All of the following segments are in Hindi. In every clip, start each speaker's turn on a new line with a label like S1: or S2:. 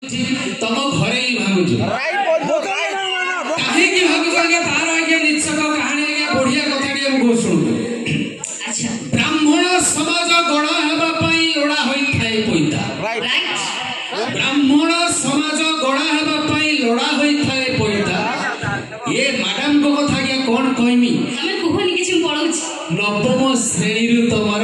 S1: तम घरे ही भागुछ कहीं भागुछ आगे तार आगे निश्चक कहानी आगे बढ़िया कथा टे मु सुनु। अच्छा ब्राह्मण समाज गण हेबा पई लोड़ा होई थाए पइता राइट ब्राह्मण समाज गण हेबा पई लोड़ा होई थाए पइता ये मैडम को कथा के कोन कहमी हमें कोहनी किछ पढौछ नवम श्रेणी रु तमर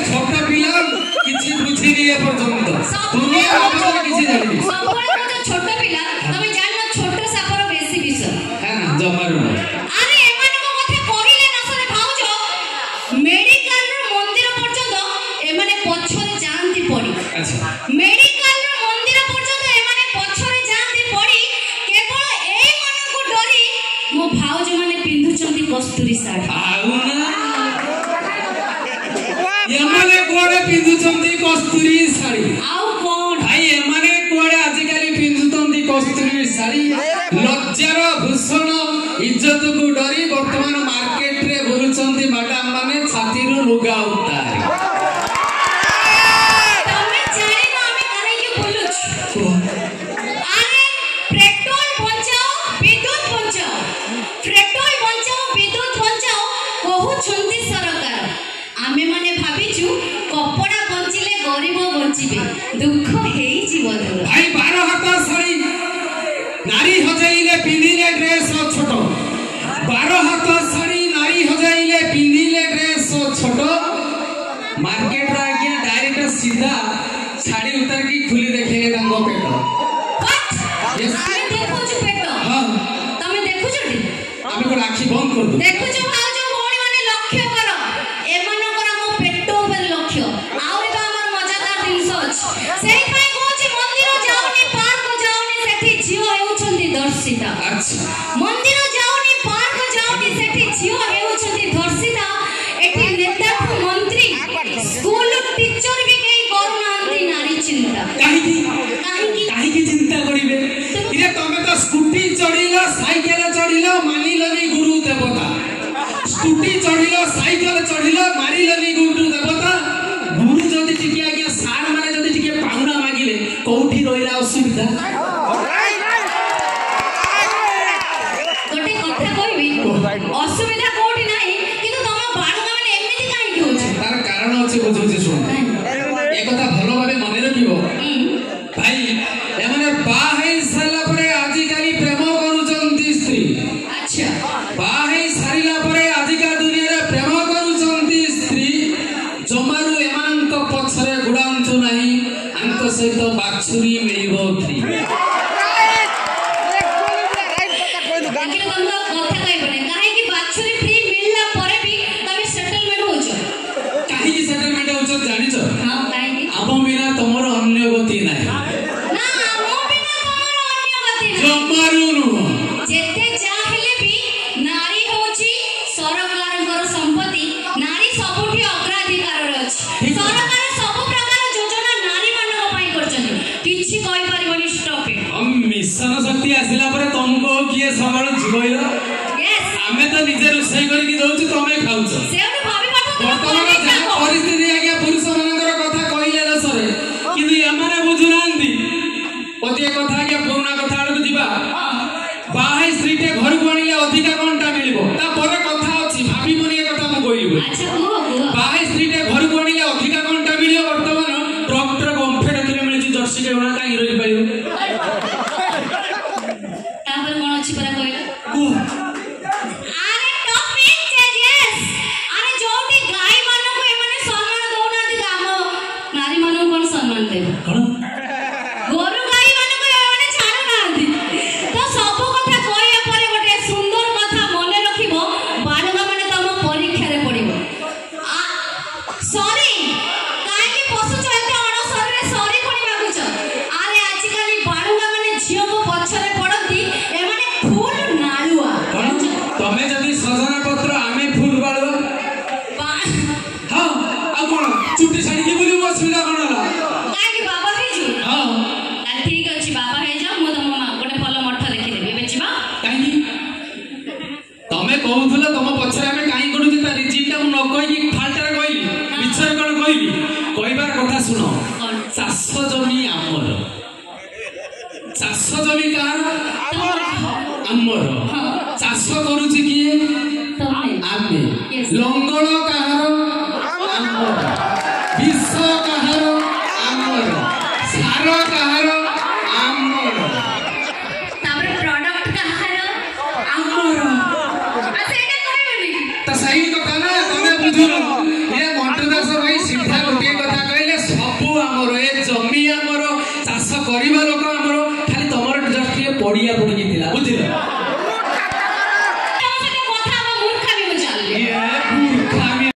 S1: छोटा पिला किछि बुझी नहीं पर्यंत दुनिया बाबा किछि जानि सबले तो छोटा पिला तमे जानो छोटो सापर बेसी विष है ना जमारू अरे एमान को कथा कहिले न सरे भाउजो मेडिकल रो मंदिर पर्यंत एमाने पछरे जानती पड़ी। अच्छा मेडिकल रो मंदिर पर्यंत एमाने पछरे जानती पड़ी केवल एई मन को डरी मो भाउजो माने पिंधुचंती कस्तूरी साड़ी आउ ना एमाने कोडे पिंधुचंती कस्तूरी साड़ी आउ कोन भाई एमाने कोडे आजिकाली पिंधुचंती कस्तूरी साड़ी लज्जार भूषण इज्जत को डरी वर्तमान मार्केट रे बोलुचंती मैडम माने छाती रो लुगा उतारी तमे जाने ना हमें काहे के बोलुछ अरे पेट्रोल बचाओ विद्युत बचाओ पेट्रोल बचाओ विद्युत बचाओ कहू छंती सरकार आमे माने भाबिचु कपड़ा बंचिले गरीब बंचिबे दुख हेई जीवन भाई 12 हाथ साड़ी नारी हजाइले पिंदिले ड्रेस छोट 12 हाथ साड़ी नारी हजाइले पिंदिले ड्रेस छोट मार्केट रा गया डायरेक्ट सीधा साड़ी उतार की खुली देखेगे तंगो पेट यस आमे देखो छु पेट हां तमे देखु छटी आमे को आखी बंद कर दो देखु छु मंदिर जाऊनी पार्क जाऊनी सेठी झियो हेउछंती धर्षिता एठी नेता मंत्री स्कूल टीचर भी केई करूनांती नारी चिंता काहे की चिंता करिवे इरे तमे तो स्कूटी चढ़िलो साइकिल चढ़िलो मानिलनी गुरु देवता स्कूटी चढ़िलो साइकिल चढ़िलो मारिलनी गुरु देवता गुरु जदी टिके आज्ञा सार माने जदी टिके पाउना मागिले कोठी रहिला असुविधा असुविधा कोठी नाही किंतु तम बाळका माने एमिति काहे की होछ तार कारण अछि बुझुछि सुन एक कथा भलो भाबे मने रखिबो भाई एमाने बाहे साला परे आजि काली प्रेम करूचंती स्त्री। अच्छा बाहे सारिला परे आजि का दुनिया रे प्रेम करूचंती स्त्री जमारू एमानक पछरे गुडांतु नाही अंक सहित बाछुरी मिलिबो फ्री शक्ति आसिला परे तुमको किए सबळ जिबइलो यस हमें तो निजे रुसई करी की दउछ तमे खाउछ सेउनी भाबी पाठ वर्तमान जा परिस्थिति आगे पुरुष मानकर कथा कहिले न सरे किंतु एमाने बुझुनांती पतिए कथा आगे पुराना कथा आडू दिबा बाहाई स्त्रीटे घर को आनिले अधिका कोनटा मिलिबो ता परे कथा अछि भाबी मनी कथा म कहिबो। अच्छा बाहाई स्त्रीटे घर को आनिले अधिका कोनटा मिलियो वर्तमान ट्रैक्टर ओम्फेड किलो मिलि जर्सी के ओना काई रहि पाइबो अरे टॉपिक चेंजेस अरे जोटी गाय मानो को एमाने सम्मान दउनाती गामो नारी मानो कोन सम्मान देबो कोन गोरु गाय मानो को एमाने छाडू नांती
S2: କହିକି ଫାଲଟାରେ କହିଲି ମିଛରେ କ'ଣ କହିଲି କହିବାର କଥା ଶୁଣ ଚାଷ ଜମି ଆମର ଚାଷ ଜମି କାହାର ଆମର ଚାଷ କରୁଛି କିଏ ଆମେ ଲଙ୍ଗଳ କାହାର ଆମର ବିଷ କାହାର ଆମର ସାର କାହାର ଆମର
S1: ତାପରେ ପ୍ରଡକ୍ଟ କାହାର
S2: ଆମର
S1: ସେଇଟା କହିବନି
S2: ତ ସେଇ କଥା ନା ତମେ ବୁଝୁନ ଏ ମଣ୍ଟୁ ଦାସ ଭାଇ ସିଧା ଗୋଟିଏ କଥା କହିଲେ ସବୁ ଆମର ଏ ଜମି ଆମର ଚାଷ କରିବା ଲୋକ ଆମର ଖାଲି ତମର ଜଷ୍ଟ ଟିକେ ପଡିଆ ପଡିକି ଥିଲା ବୁଝିଲ